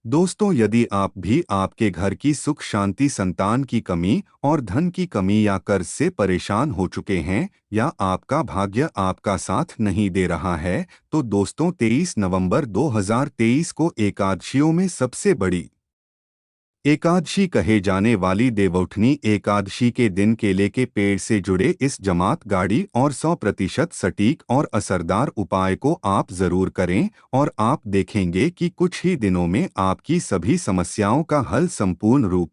दोस्तों, यदि आप भी आपके घर की सुख शांति, संतान की कमी और धन की कमी या कर्ज से परेशान हो चुके हैं या आपका भाग्य आपका साथ नहीं दे रहा है, तो दोस्तों 23 नवंबर 2023 को एकादशियों में सबसे बड़ी एकादशी कहे जाने वाली देवउठनी एकादशी के दिन केले के पेड़ से जुड़े इस जमात गाड़ी और 100% सटीक और असरदार उपाय को आप जरूर करें और आप देखेंगे कि कुछ ही दिनों में आपकी सभी समस्याओं का हल संपूर्ण रूप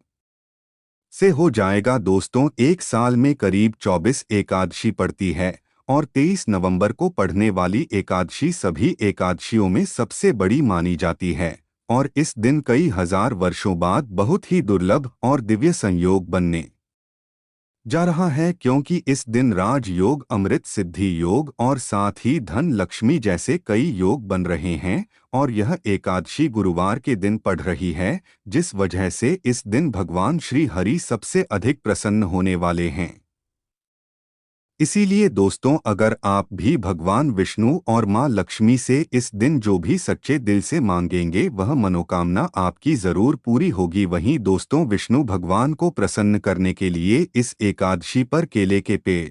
से हो जाएगा। दोस्तों, एक साल में करीब 24 एकादशी पड़ती है और 23 नवंबर को पढ़ने वाली एकादशी सभी एकादशियों में सबसे बड़ी मानी जाती है और इस दिन कई हजार वर्षों बाद बहुत ही दुर्लभ और दिव्य संयोग बनने जा रहा है, क्योंकि इस दिन राज योग, अमृत सिद्धि योग और साथ ही धन लक्ष्मी जैसे कई योग बन रहे हैं और यह एकादशी गुरुवार के दिन पड़ रही है, जिस वजह से इस दिन भगवान श्री हरि सबसे अधिक प्रसन्न होने वाले हैं। इसीलिए दोस्तों, अगर आप भी भगवान विष्णु और मां लक्ष्मी से इस दिन जो भी सच्चे दिल से मांगेंगे वह मनोकामना आपकी जरूर पूरी होगी। वहीं दोस्तों, विष्णु भगवान को प्रसन्न करने के लिए इस एकादशी पर केले के पेड़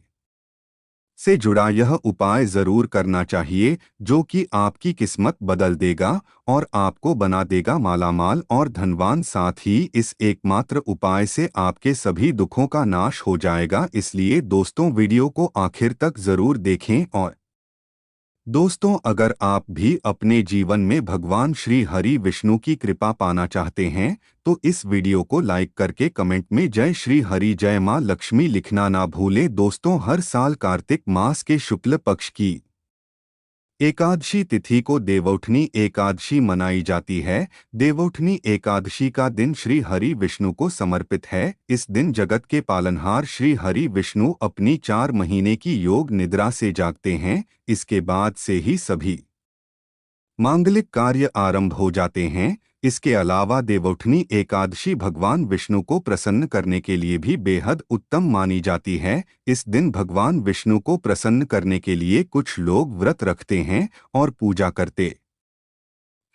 से जुड़ा यह उपाय जरूर करना चाहिए, जो कि आपकी किस्मत बदल देगा और आपको बना देगा मालामाल और धनवान। साथ ही इस एकमात्र उपाय से आपके सभी दुखों का नाश हो जाएगा। इसलिए दोस्तों, वीडियो को आखिर तक जरूर देखें। और दोस्तों, अगर आप भी अपने जीवन में भगवान श्री हरि विष्णु की कृपा पाना चाहते हैं, तो इस वीडियो को लाइक करके कमेंट में जय श्री हरि, जय मां लक्ष्मी लिखना ना भूलें। दोस्तों, हर साल कार्तिक मास के शुक्ल पक्ष की एकादशी तिथि को देवउठनी एकादशी मनाई जाती है। देवउठनी एकादशी का दिन श्री हरि विष्णु को समर्पित है। इस दिन जगत के पालनहार श्री हरि विष्णु अपनी 4 महीने की योग निद्रा से जागते हैं। इसके बाद से ही सभी मांगलिक कार्य आरंभ हो जाते हैं। इसके अलावा देवउठनी एकादशी भगवान विष्णु को प्रसन्न करने के लिए भी बेहद उत्तम मानी जाती है। इस दिन भगवान विष्णु को प्रसन्न करने के लिए कुछ लोग व्रत रखते हैं और पूजा करते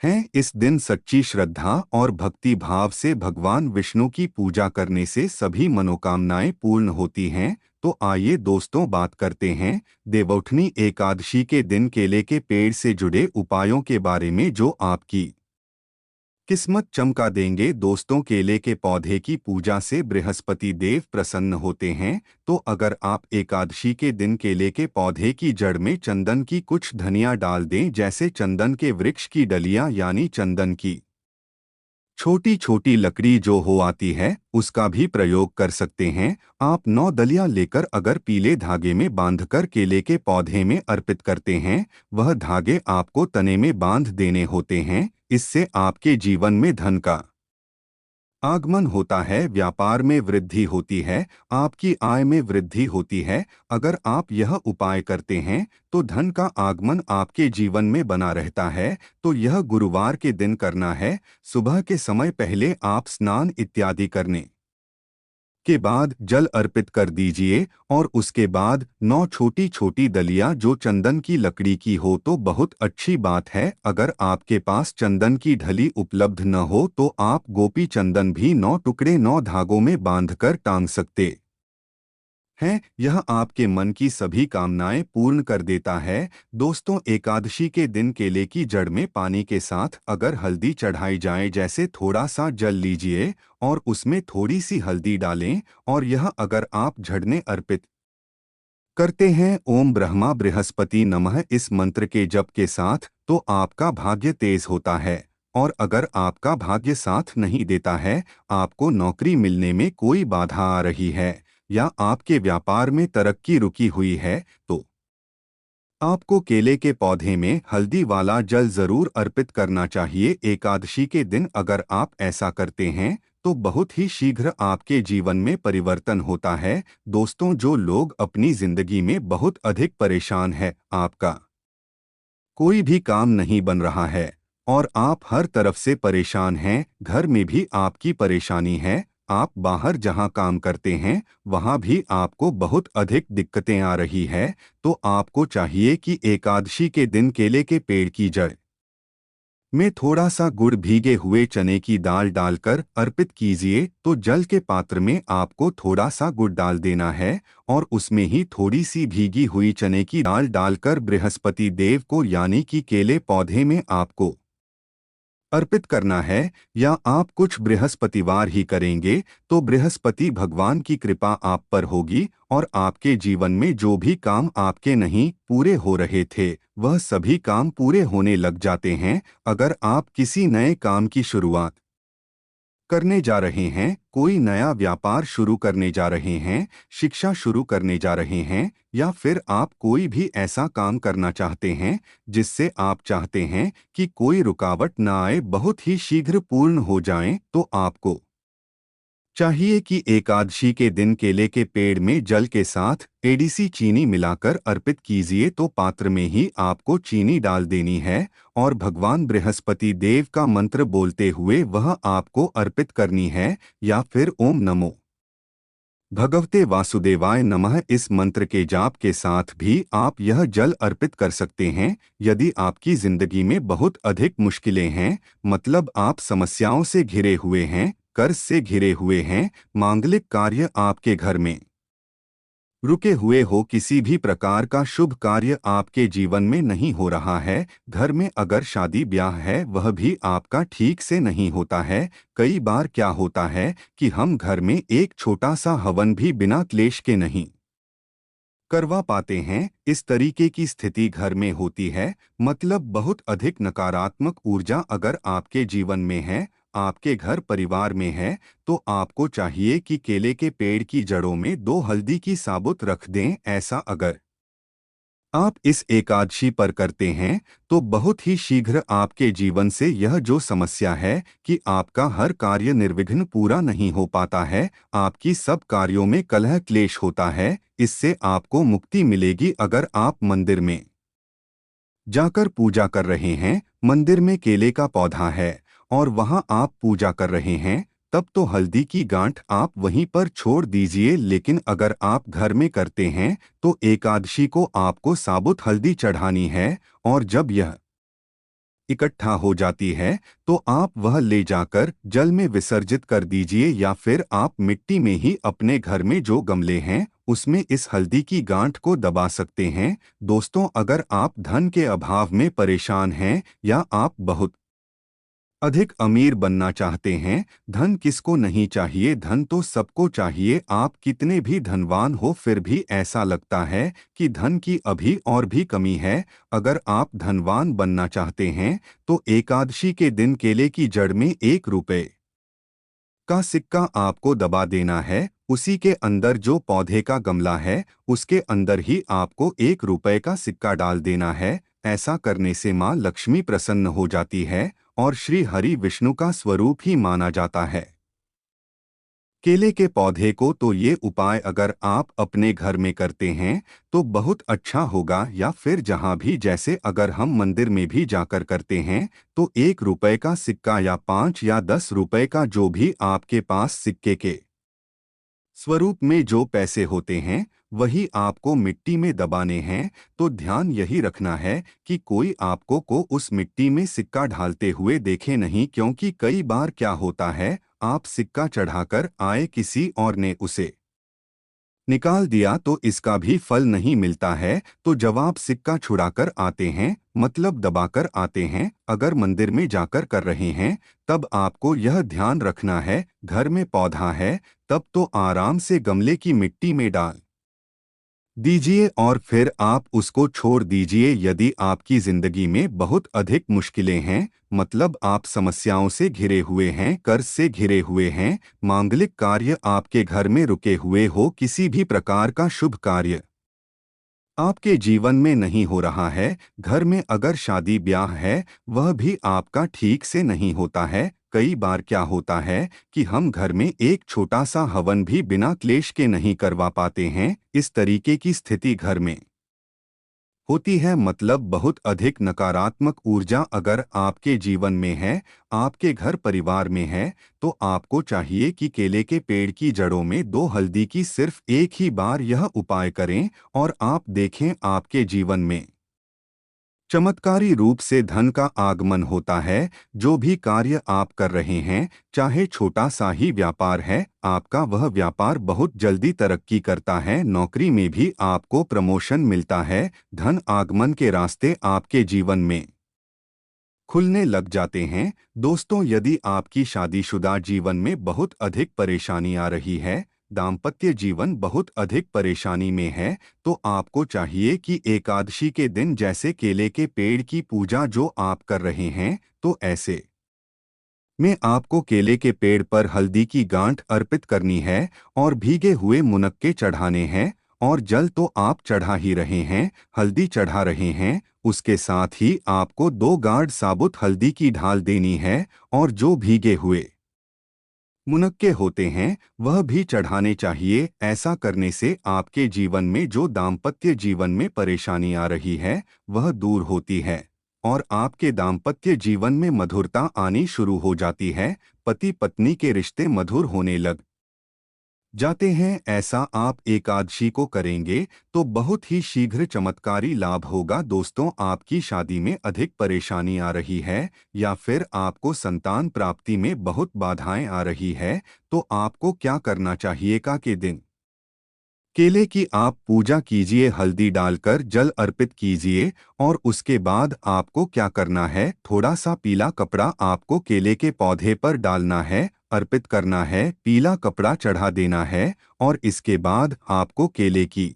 हैं। इस दिन सच्ची श्रद्धा और भक्ति भाव से भगवान विष्णु की पूजा करने से सभी मनोकामनाएं पूर्ण होती हैं। तो आइए दोस्तों, बात करते हैं देवउठनी एकादशी के दिन केले के पेड़ से जुड़े उपायों के बारे में, जो आपकी किस्मत चमका देंगे। दोस्तों, केले के पौधे की पूजा से बृहस्पति देव प्रसन्न होते हैं। तो अगर आप एकादशी के दिन केले के पौधे की जड़ में चंदन की कुछ धनिया डाल दें, जैसे चंदन के वृक्ष की डलियां यानी चंदन की छोटी छोटी लकड़ी जो हो आती है, उसका भी प्रयोग कर सकते हैं। आप 9 दलियां लेकर अगर पीले धागे में बांधकर केले के पौधे में अर्पित करते हैं, वह धागे आपको तने में बांध देने होते हैं। इससे आपके जीवन में धन का आगमन होता है, व्यापार में वृद्धि होती है, आपकी आय में वृद्धि होती है। अगर आप यह उपाय करते हैं तो धन का आगमन आपके जीवन में बना रहता है। तो यह गुरुवार के दिन करना है। सुबह के समय पहले आप स्नान इत्यादि करने के बाद जल अर्पित कर दीजिए और उसके बाद 9 छोटी छोटी दलियां जो चंदन की लकड़ी की हो तो बहुत अच्छी बात है। अगर आपके पास चंदन की ढली उपलब्ध न हो तो आप गोपी चंदन भी 9 टुकड़े 9 धागों में बांधकर टांग सकते हैं। यह आपके मन की सभी कामनाएं पूर्ण कर देता है। दोस्तों, एकादशी के दिन केले की जड़ में पानी के साथ अगर हल्दी चढ़ाई जाए, जैसे थोड़ा सा जल लीजिए और उसमें थोड़ी सी हल्दी डालें और यह अगर आप झड़ने अर्पित करते हैं ओम ब्रह्मा बृहस्पति नमः इस मंत्र के जप के साथ, तो आपका भाग्य तेज होता है। और अगर आपका भाग्य साथ नहीं देता है, आपको नौकरी मिलने में कोई बाधा आ रही है या आपके व्यापार में तरक्की रुकी हुई है, तो आपको केले के पौधे में हल्दी वाला जल जरूर अर्पित करना चाहिए। एकादशी के दिन अगर आप ऐसा करते हैं तो बहुत ही शीघ्र आपके जीवन में परिवर्तन होता है। दोस्तों, जो लोग अपनी जिंदगी में बहुत अधिक परेशान हैं, आपका कोई भी काम नहीं बन रहा है और आप हर तरफ से परेशान हैं, घर में भी आपकी परेशानी है, आप बाहर जहां काम करते हैं वहां भी आपको बहुत अधिक दिक्कतें आ रही है, तो आपको चाहिए कि एकादशी के दिन केले के पेड़ की जड़ में थोड़ा सा गुड़ भीगे हुए चने की दाल डालकर अर्पित कीजिए। तो जल के पात्र में आपको थोड़ा सा गुड़ डाल देना है और उसमें ही थोड़ी सी भीगी हुई चने की दाल डालकर बृहस्पति देव को यानी कि केले पौधे में आपको अर्पित करना है। या आप कुछ बृहस्पतिवार ही करेंगे तो बृहस्पति भगवान की कृपा आप पर होगी और आपके जीवन में जो भी काम आपके नहीं पूरे हो रहे थे वह सभी काम पूरे होने लग जाते हैं। अगर आप किसी नए काम की शुरुआत करने जा रहे हैं, कोई नया व्यापार शुरू करने जा रहे हैं, शिक्षा शुरू करने जा रहे हैं या फिर आप कोई भी ऐसा काम करना चाहते हैं जिससे आप चाहते हैं कि कोई रुकावट न आए, बहुत ही शीघ्र पूर्ण हो जाएं, तो आपको चाहिए कि एकादशी के दिन केले के पेड़ में जल के साथ एडीसी चीनी मिलाकर अर्पित कीजिए। तो पात्र में ही आपको चीनी डाल देनी है और भगवान बृहस्पति देव का मंत्र बोलते हुए वह आपको अर्पित करनी है या फिर ओम नमो भगवते वासुदेवाय नमः इस मंत्र के जाप के साथ भी आप यह जल अर्पित कर सकते हैं। यदि आपकी जिंदगी में बहुत अधिक मुश्किलें हैं, मतलब आप समस्याओं से घिरे हुए हैं, कर्ज से घिरे हुए हैं, मांगलिक कार्य आपके घर में रुके हुए हो, किसी भी प्रकार का शुभ कार्य आपके जीवन में नहीं हो रहा है, घर में अगर शादी ब्याह है वह भी आपका ठीक से नहीं होता है। कई बार क्या होता है कि हम घर में एक छोटा सा हवन भी बिना क्लेश के नहीं करवा पाते हैं। इस तरीके की स्थिति घर में होती है, मतलब बहुत अधिक नकारात्मक ऊर्जा अगर आपके जीवन में है, आपके घर परिवार में है, तो आपको चाहिए कि केले के पेड़ की जड़ों में 2 हल्दी की साबुत रख दें। ऐसा अगर आप इस एकादशी पर करते हैं तो बहुत ही शीघ्र आपके जीवन से यह जो समस्या है कि आपका हर कार्य निर्विघ्न पूरा नहीं हो पाता है, आपकी सब कार्यों में कलह क्लेश होता है, इससे आपको मुक्ति मिलेगी। अगर आप मंदिर में जाकर पूजा कर रहे हैं, मंदिर में केले का पौधा है और वहां आप पूजा कर रहे हैं, तब तो हल्दी की गांठ आप वहीं पर छोड़ दीजिए। लेकिन अगर आप घर में करते हैं तो एकादशी को आपको साबुत हल्दी चढ़ानी है और जब यह इकट्ठा हो जाती है तो आप वह ले जाकर जल में विसर्जित कर दीजिए या फिर आप मिट्टी में ही अपने घर में जो गमले हैं उसमें इस हल्दी की गांठ को दबा सकते हैं। दोस्तों, अगर आप धन के अभाव में परेशान हैं या आप बहुत अधिक अमीर बनना चाहते हैं, धन किसको नहीं चाहिए, धन तो सबको चाहिए। आप कितने भी धनवान हो फिर भी ऐसा लगता है कि धन की अभी और भी कमी है। अगर आप धनवान बनना चाहते हैं तो एकादशी के दिन केले की जड़ में 1 रुपए का सिक्का आपको दबा देना है। उसी के अंदर जो पौधे का गमला है उसके अंदर ही आपको 1 रुपए का सिक्का डाल देना है। ऐसा करने से माँ लक्ष्मी प्रसन्न हो जाती है और श्री हरि विष्णु का स्वरूप ही माना जाता है केले के पौधे को। तो ये उपाय अगर आप अपने घर में करते हैं तो बहुत अच्छा होगा, या फिर जहाँ भी, जैसे अगर हम मंदिर में भी जाकर करते हैं तो 1 रुपए का सिक्का या 5 या 10 रुपए का जो भी आपके पास सिक्के के स्वरूप में जो पैसे होते हैं वही आपको मिट्टी में दबाने हैं। तो ध्यान यही रखना है कि कोई आपको को उस मिट्टी में सिक्का ढालते हुए देखे नहीं, क्योंकि कई बार क्या होता है आप सिक्का चढ़ाकर आए, किसी और ने उसे निकाल दिया तो इसका भी फल नहीं मिलता है। तो जब आप सिक्का छुड़ाकर आते हैं, मतलब दबाकर आते हैं, अगर मंदिर में जाकर कर रहे हैं, तब आपको यह ध्यान रखना है घर में पौधा है तब तो आराम से गमले की मिट्टी में डाल दीजिए और फिर आप उसको छोड़ दीजिए। यदि आपकी जिंदगी में बहुत अधिक मुश्किलें हैं, मतलब आप समस्याओं से घिरे हुए हैं, कर्ज से घिरे हुए हैं, मांगलिक कार्य आपके घर में रुके हुए हो, किसी भी प्रकार का शुभ कार्य आपके जीवन में नहीं हो रहा है, घर में अगर शादी ब्याह है वह भी आपका ठीक से नहीं होता है, कई बार क्या होता है कि हम घर में एक छोटा सा हवन भी बिना क्लेश के नहीं करवा पाते हैं। इस तरीके की स्थिति घर में होती है, मतलब बहुत अधिक नकारात्मक ऊर्जा अगर आपके जीवन में है, आपके घर परिवार में है, तो आपको चाहिए कि केले के पेड़ की जड़ों में 2 हल्दी की सिर्फ एक ही बार यह उपाय करें और आप देखें आपके जीवन में चमत्कारी रूप से धन का आगमन होता है। जो भी कार्य आप कर रहे हैं, चाहे छोटा सा ही व्यापार है, आपका वह व्यापार बहुत जल्दी तरक्की करता है। नौकरी में भी आपको प्रमोशन मिलता है। धन आगमन के रास्ते आपके जीवन में खुलने लग जाते हैं। दोस्तों, यदि आपकी शादीशुदा जीवन में बहुत अधिक परेशानी आ रही है, दाम्पत्य जीवन बहुत अधिक परेशानी में है, तो आपको चाहिए कि एकादशी के दिन जैसे केले के पेड़ की पूजा जो आप कर रहे हैं, तो ऐसे में आपको केले के पेड़ पर हल्दी की गांठ अर्पित करनी है और भीगे हुए मुनक्के चढ़ाने हैं। और जल तो आप चढ़ा ही रहे हैं, हल्दी चढ़ा रहे हैं, उसके साथ ही आपको 2 गांठ साबुत हल्दी की ढाल देनी है। और जो भीगे हुए मुनक्के होते हैं, वह भी चढ़ाने चाहिए। ऐसा करने से आपके जीवन में जो दाम्पत्य जीवन में परेशानी आ रही है, वह दूर होती है और आपके दाम्पत्य जीवन में मधुरता आनी शुरू हो जाती है। पति पत्नी के रिश्ते मधुर होने लग जाते हैं। ऐसा आप एकादशी को करेंगे तो बहुत ही शीघ्र चमत्कारी लाभ होगा। दोस्तों, आपकी शादी में अधिक परेशानी आ रही है या फिर आपको संतान प्राप्ति में बहुत बाधाएं आ रही है, तो आपको क्या करना चाहिए? का के दिन केले की आप पूजा कीजिए, हल्दी डालकर जल अर्पित कीजिए। और उसके बाद आपको क्या करना है? थोड़ा सा पीला कपड़ा आपको केले के पौधे पर डालना है, अर्पित करना है, पीला कपड़ा चढ़ा देना है। और इसके बाद आपको केले की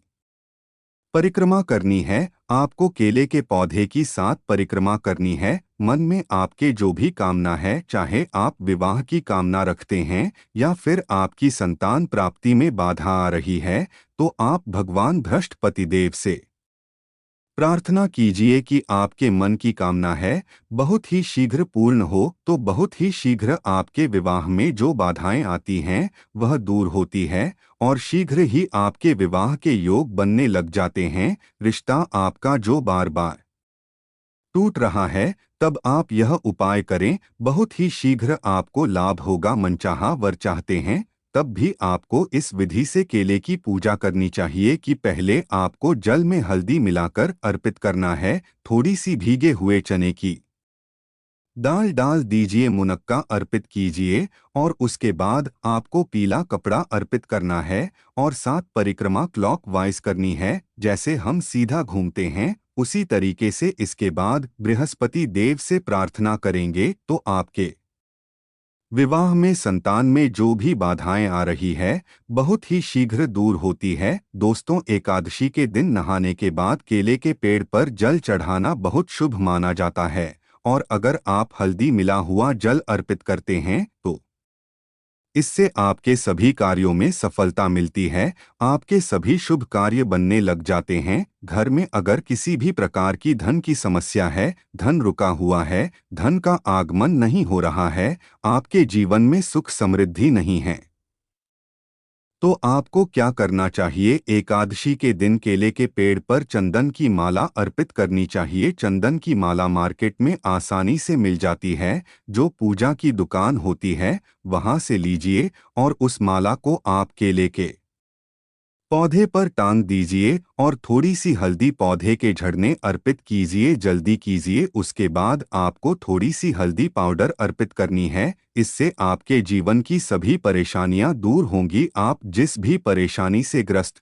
परिक्रमा करनी है। आपको केले के पौधे की 7 परिक्रमा करनी है। मन में आपके जो भी कामना है, चाहे आप विवाह की कामना रखते हैं या फिर आपकी संतान प्राप्ति में बाधा आ रही है, तो आप भगवान भ्रष्ट पतिदेव से प्रार्थना कीजिए कि आपके मन की कामना है बहुत ही शीघ्र पूर्ण हो। तो बहुत ही शीघ्र आपके विवाह में जो बाधाएं आती हैं, वह दूर होती है और शीघ्र ही आपके विवाह के योग बनने लग जाते हैं। रिश्ता आपका जो बार बार टूट रहा है, तब आप यह उपाय करें, बहुत ही शीघ्र आपको लाभ होगा। मनचाहा वर चाहते हैं, तब भी आपको इस विधि से केले की पूजा करनी चाहिए कि पहले आपको जल में हल्दी मिलाकर अर्पित करना है। थोड़ी सी भीगे हुए चने की दाल डाल दीजिए, मुनक्का अर्पित कीजिए और उसके बाद आपको पीला कपड़ा अर्पित करना है और 7 परिक्रमा क्लॉकवाइज करनी है। जैसे हम सीधा घूमते हैं, उसी तरीके से इसके बाद बृहस्पति देव से प्रार्थना करेंगे तो आपके विवाह में संतान में जो भी बाधाएं आ रही है, बहुत ही शीघ्र दूर होती है। दोस्तों, एकादशी के दिन नहाने के बाद केले के पेड़ पर जल चढ़ाना बहुत शुभ माना जाता है। और अगर आप हल्दी मिला हुआ जल अर्पित करते हैं, तो इससे आपके सभी कार्यों में सफलता मिलती है। आपके सभी शुभ कार्य बनने लग जाते हैं। घर में अगर किसी भी प्रकार की धन की समस्या है, धन रुका हुआ है, धन का आगमन नहीं हो रहा है, आपके जीवन में सुख समृद्धि नहीं है, तो आपको क्या करना चाहिए? एकादशी के दिन केले के पेड़ पर चंदन की माला अर्पित करनी चाहिए। चंदन की माला मार्केट में आसानी से मिल जाती है। जो पूजा की दुकान होती है, वहां से लीजिए और उस माला को आप केले के पौधे पर टांग दीजिए और थोड़ी सी हल्दी पौधे के झड़ने अर्पित कीजिए। जल्दी कीजिए, उसके बाद आपको थोड़ी सी हल्दी पाउडर अर्पित करनी है। इससे आपके जीवन की सभी परेशानियां दूर होंगी। आप जिस भी परेशानी से ग्रस्त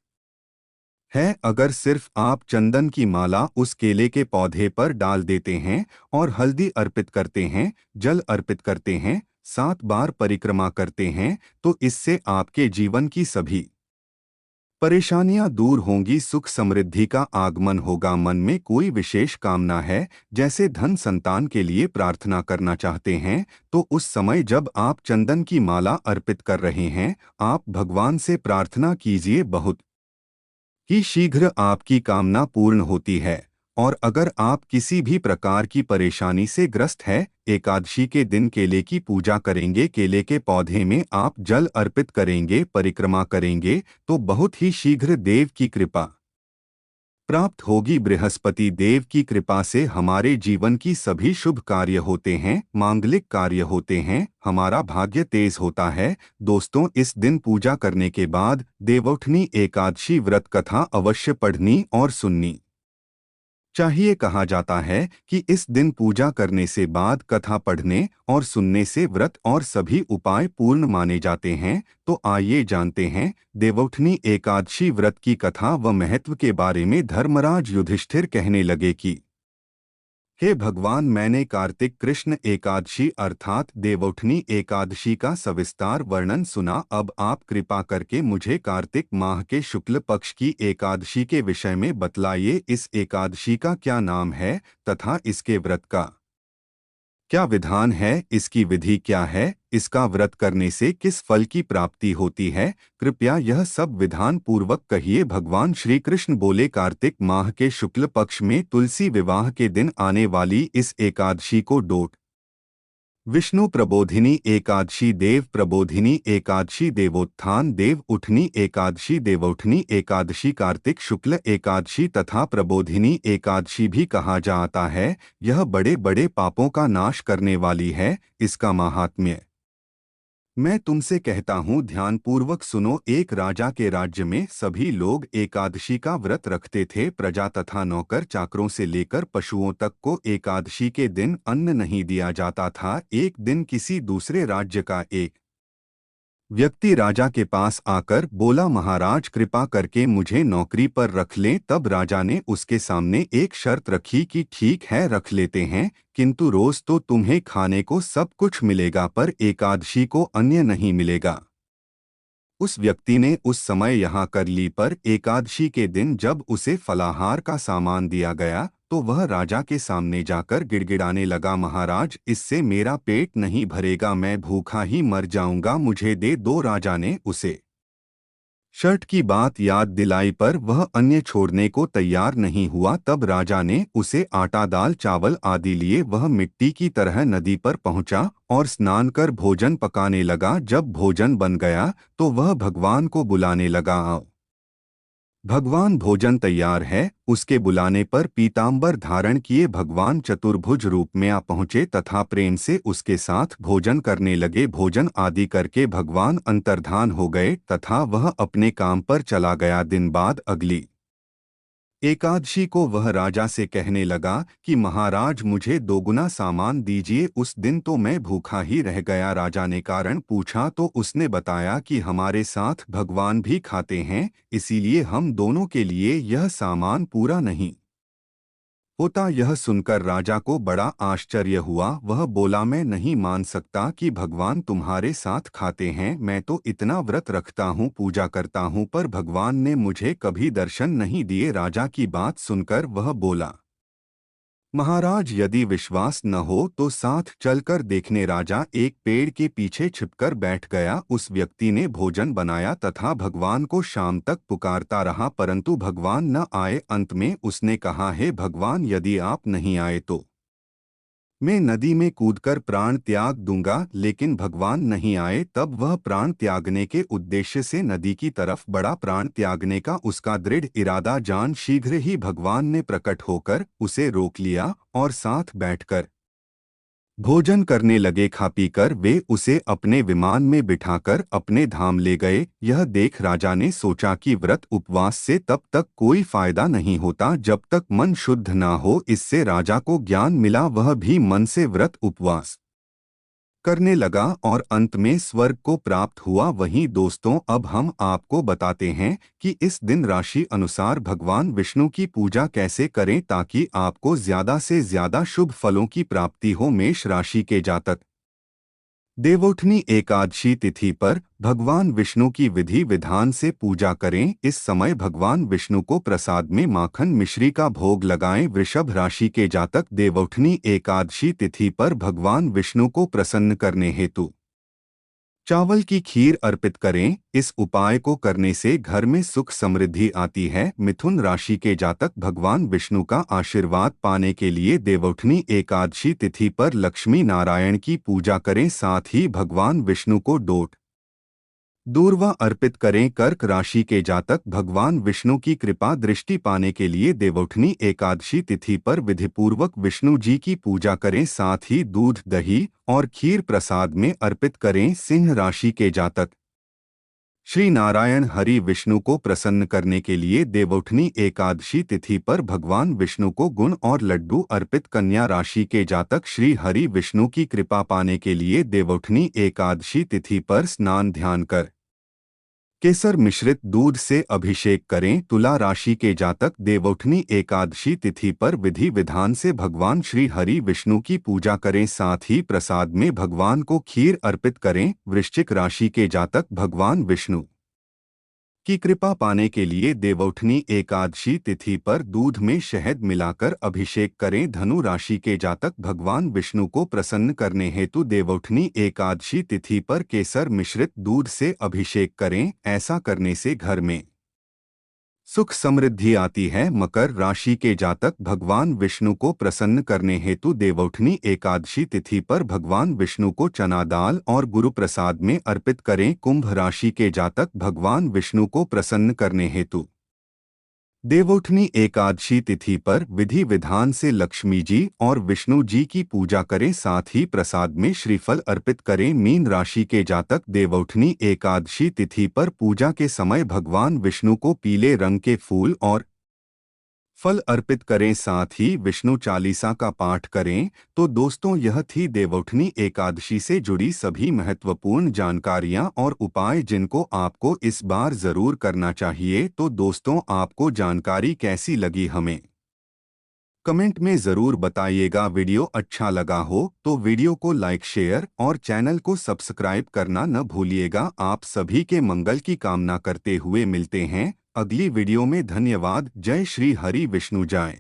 है, अगर सिर्फ आप चंदन की माला उस केले के पौधे पर डाल देते हैं और हल्दी अर्पित करते हैं, जल अर्पित करते हैं, 7 बार परिक्रमा करते हैं, तो इससे आपके जीवन की सभी परेशानियां दूर होंगी, सुख समृद्धि का आगमन होगा। मन में कोई विशेष कामना है, जैसे धन संतान के लिए प्रार्थना करना चाहते हैं, तो उस समय जब आप चंदन की माला अर्पित कर रहे हैं, आप भगवान से प्रार्थना कीजिए, बहुत ही शीघ्र आपकी कामना पूर्ण होती है। और अगर आप किसी भी प्रकार की परेशानी से ग्रस्त है, एकादशी के दिन केले की पूजा करेंगे, केले के पौधे में आप जल अर्पित करेंगे, परिक्रमा करेंगे, तो बहुत ही शीघ्र देव की कृपा प्राप्त होगी। बृहस्पति देव की कृपा से हमारे जीवन की सभी शुभ कार्य होते हैं, मांगलिक कार्य होते हैं, हमारा भाग्य तेज होता है। दोस्तों, इस दिन पूजा करने के बाद देवउठनी एकादशी व्रत कथा अवश्य पढ़नी और सुननी चाहिए। कहा जाता है कि इस दिन पूजा करने से बाद कथा पढ़ने और सुनने से व्रत और सभी उपाय पूर्ण माने जाते हैं। तो आइए जानते हैं देवउठनी एकादशी व्रत की कथा व महत्व के बारे में। धर्मराज युधिष्ठिर कहने लगे कि हे भगवान, मैंने कार्तिक कृष्ण एकादशी अर्थात देवउठनी एकादशी का सविस्तार वर्णन सुना। अब आप कृपा करके मुझे कार्तिक माह के शुक्ल पक्ष की एकादशी के विषय में बतलाइए। इस एकादशी का क्या नाम है तथा इसके व्रत का क्या विधान है, इसकी विधि क्या है, इसका व्रत करने से किस फल की प्राप्ति होती है? कृपया यह सब विधान पूर्वक कहिए। भगवान श्री कृष्ण बोले, कार्तिक माह के शुक्ल पक्ष में तुलसी विवाह के दिन आने वाली इस एकादशी को डोट विष्णु प्रबोधिनी एकादशी, देव प्रबोधिनी एकादशी, देवोत्थान देव उठनी एकादशी, देवउठनी एकादशी, कार्तिक शुक्ल एकादशी तथा प्रबोधिनी एकादशी भी कहा जाता है। यह बड़े बड़े पापों का नाश करने वाली है। इसका माहात्म्य मैं तुमसे कहता हूँ, ध्यानपूर्वक सुनो। एक राजा के राज्य में सभी लोग एकादशी का व्रत रखते थे। प्रजा तथा नौकर चाकरों से लेकर पशुओं तक को एकादशी के दिन अन्न नहीं दिया जाता था। एक दिन किसी दूसरे राज्य का एक व्यक्ति राजा के पास आकर बोला, महाराज कृपा करके मुझे नौकरी पर रख लें। तब राजा ने उसके सामने एक शर्त रखी कि ठीक है, रख लेते हैं, किंतु रोज तो तुम्हें खाने को सब कुछ मिलेगा, पर एकादशी को अन्य नहीं मिलेगा। उस व्यक्ति ने उस समय यहाँ कर ली, पर एकादशी के दिन जब उसे फलाहार का सामान दिया गया तो वह राजा के सामने जाकर गिड़गिड़ाने लगा, महाराज इससे मेरा पेट नहीं भरेगा, मैं भूखा ही मर जाऊंगा, मुझे दे दो। राजा ने उसे शर्त की बात याद दिलाई, पर वह अन्य छोड़ने को तैयार नहीं हुआ। तब राजा ने उसे आटा दाल चावल आदि लिए। वह मिट्टी की तरह नदी पर पहुंचा और स्नान कर भोजन पकाने लगा। जब भोजन बन गया तो वह भगवान को बुलाने लगा, आओ भगवान, भोजन तैयार है। उसके बुलाने पर पीतांबर धारण किए भगवान चतुर्भुज रूप में आ पहुँचे तथा प्रेम से उसके साथ भोजन करने लगे। भोजन आदि करके भगवान अंतर्धान हो गए तथा वह अपने काम पर चला गया। दिन बाद अगली एकादशी को वह राजा से कहने लगा कि महाराज मुझे दोगुना सामान दीजिए। उस दिन तो मैं भूखा ही रह गया। राजा ने कारण पूछा तो उसने बताया कि हमारे साथ भगवान भी खाते हैं, इसीलिए हम दोनों के लिए यह सामान पूरा नहीं होता। यह सुनकर राजा को बड़ा आश्चर्य हुआ। वह बोला, मैं नहीं मान सकता कि भगवान तुम्हारे साथ खाते हैं। मैं तो इतना व्रत रखता हूँ, पूजा करता हूँ, पर भगवान ने मुझे कभी दर्शन नहीं दिए। राजा की बात सुनकर वह बोला, महाराज यदि विश्वास न हो तो साथ चलकर देखने। राजा एक पेड़ के पीछे छिपकर बैठ गया। उस व्यक्ति ने भोजन बनाया तथा भगवान को शाम तक पुकारता रहा, परंतु भगवान न आए। अंत में उसने कहा, हे भगवान, यदि आप नहीं आए तो मैं नदी में कूदकर प्राण त्याग दूंगा। लेकिन भगवान नहीं आए। तब वह प्राण त्यागने के उद्देश्य से नदी की तरफ बढ़ा। प्राण त्यागने का उसका दृढ़ इरादा जान शीघ्र ही भगवान ने प्रकट होकर उसे रोक लिया और साथ बैठकर भोजन करने लगे। खा पीकर वे उसे अपने विमान में बिठाकर अपने धाम ले गए। यह देख राजा ने सोचा कि व्रत उपवास से तब तक कोई फायदा नहीं होता जब तक मन शुद्ध ना हो। इससे राजा को ज्ञान मिला। वह भी मन से व्रत उपवास करने लगा और अंत में स्वर्ग को प्राप्त हुआ। वहीं दोस्तों, अब हम आपको बताते हैं कि इस दिन राशि अनुसार भगवान विष्णु की पूजा कैसे करें ताकि आपको ज्यादा से ज्यादा शुभ फलों की प्राप्ति हो। मेष राशि के जातक देवउठनी एकादशी तिथि पर भगवान विष्णु की विधि विधान से पूजा करें। इस समय भगवान विष्णु को प्रसाद में माखन मिश्री का भोग लगाएं। वृषभ राशि के जातक देवउठनी एकादशी तिथि पर भगवान विष्णु को प्रसन्न करने हेतु चावल की खीर अर्पित करें। इस उपाय को करने से घर में सुख समृद्धि आती है। मिथुन राशि के जातक भगवान विष्णु का आशीर्वाद पाने के लिए देवउठनी एकादशी तिथि पर लक्ष्मी नारायण की पूजा करें। साथ ही भगवान विष्णु को डोट दूर्वा अर्पित करें। कर्क राशि के जातक भगवान विष्णु की कृपा दृष्टि पाने के लिए देवउठनी एकादशी तिथि पर विधिपूर्वक विष्णु जी की पूजा करें। साथ ही दूध दही और खीर प्रसाद में अर्पित करें। सिंह राशि के जातक श्री नारायण हरि विष्णु को प्रसन्न करने के लिए देवउठनी एकादशी तिथि पर भगवान विष्णु को गुण और लड्डू अर्पित। कन्या राशि के जातक श्री हरि विष्णु की कृपा पाने के लिए देवउठनी एकादशी तिथि पर स्नान ध्यान कर केसर मिश्रित दूध से अभिषेक करें। तुला राशि के जातक देवउठनी एकादशी तिथि पर विधि विधान से भगवान श्री हरि विष्णु की पूजा करें, साथ ही प्रसाद में भगवान को खीर अर्पित करें। वृश्चिक राशि के जातक भगवान विष्णु की कृपा पाने के लिए देवउठनी एकादशी तिथि पर दूध में शहद मिलाकर अभिषेक करें। धनु राशि के जातक भगवान विष्णु को प्रसन्न करने हेतु देवउठनी एकादशी तिथि पर केसर मिश्रित दूध से अभिषेक करें। ऐसा करने से घर में सुख समृद्धि आती है। मकर राशि के जातक भगवान विष्णु को प्रसन्न करने हेतु देवउठनी एकादशी तिथि पर भगवान विष्णु को चना दाल और गुरु प्रसाद में अर्पित करें। कुंभ राशि के जातक भगवान विष्णु को प्रसन्न करने हेतु देवउठनी एकादशी तिथि पर विधि विधान से लक्ष्मी जी और विष्णु जी की पूजा करें, साथ ही प्रसाद में श्रीफल अर्पित करें। मीन राशि के जातक देवउठनी एकादशी तिथि पर पूजा के समय भगवान विष्णु को पीले रंग के फूल और फल अर्पित करें, साथ ही विष्णु चालीसा का पाठ करें। तो दोस्तों, यह थी देवउठनी एकादशी से जुड़ी सभी महत्वपूर्ण जानकारियां और उपाय जिनको आपको इस बार जरूर करना चाहिए। तो दोस्तों, आपको जानकारी कैसी लगी हमें कमेंट में ज़रूर बताइएगा। वीडियो अच्छा लगा हो तो वीडियो को लाइक शेयर और चैनल को सब्सक्राइब करना न भूलिएगा। आप सभी के मंगल की कामना करते हुए मिलते हैं अगली वीडियो में। धन्यवाद। जय श्री हरि विष्णु जय।